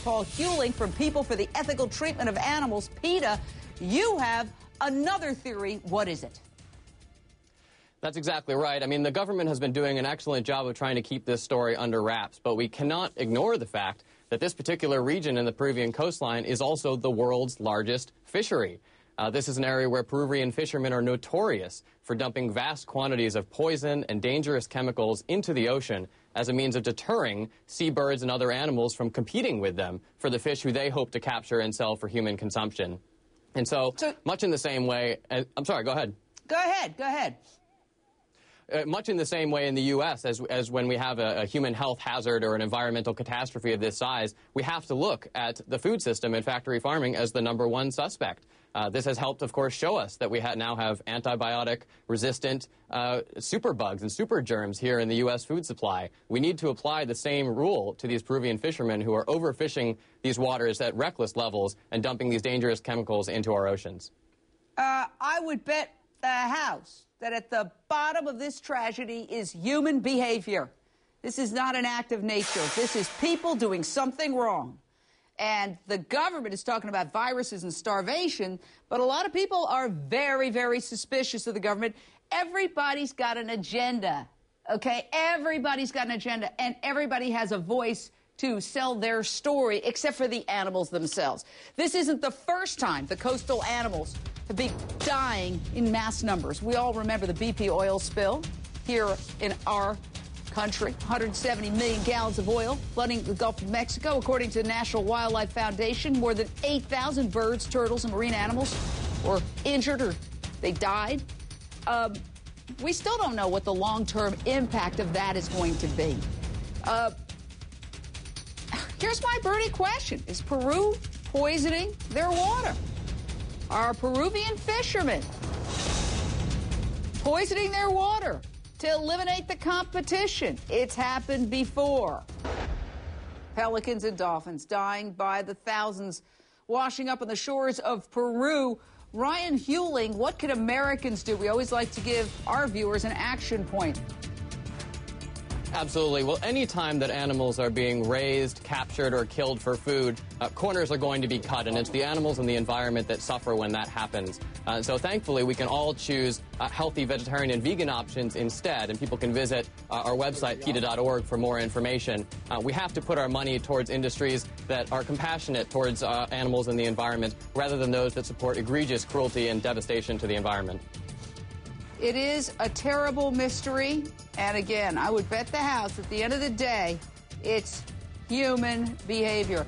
Paul Hewling from People for the Ethical Treatment of Animals. PETA, you have another theory. What is it? That's exactly right. I mean, the government has been doing an excellent job of trying to keep this story under wraps, but we cannot ignore the fact that this particular region in the Peruvian coastline is also the world's largest fishery. This is an area where Peruvian fishermen are notorious for dumping vast quantities of poison and dangerous chemicals into the ocean as a means of deterring seabirds and other animals from competing with them for the fish who they hope to capture and sell for human consumption. And so much in the same way, I'm sorry, go ahead. Go ahead. Much in the same way in the U.S. as when we have a human health hazard or an environmental catastrophe of this size, we have to look at the food system and factory farming as the #1 suspect. This has helped, of course, show us that we now have antibiotic-resistant superbugs and super germs here in the U.S. food supply. We need to apply the same rule to these Peruvian fishermen who are overfishing these waters at reckless levels and dumping these dangerous chemicals into our oceans. I would bet the house that at the bottom of this tragedy is human behavior. This is not an act of nature. This is people doing something wrong. And the government is talking about viruses and starvation, but a lot of people are very, very suspicious of the government. Everybody's got an agenda, okay? Everybody's got an agenda, and everybody has a voice to sell their story, except for the animals themselves. This isn't the first time the coastal animals have been dying in mass numbers. We all remember the BP oil spill here in our country. 170 million gallons of oil flooding the Gulf of Mexico. According to the National Wildlife Foundation, more than 8,000 birds, turtles, and marine animals were injured or they died. We still don't know what the long-term impact of that is going to be. Here's my burning question. Is Peru poisoning their water? Are Peruvian fishermen poisoning their water to eliminate the competition? It's happened before. Pelicans and dolphins dying by the thousands, washing up on the shores of Peru. Ryan Hewling, what can Americans do? We always like to give our viewers an action point. Absolutely. Well, any time that animals are being raised, captured, or killed for food, corners are going to be cut, and it's the animals and the environment that suffer when that happens. So thankfully, we can all choose healthy vegetarian and vegan options instead, and people can visit our website, PETA.org, for more information. We have to put our money towards industries that are compassionate towards animals and the environment, rather than those that support egregious cruelty and devastation to the environment. It is a terrible mystery, and again, I would bet the house at the end of the day, it's human behavior.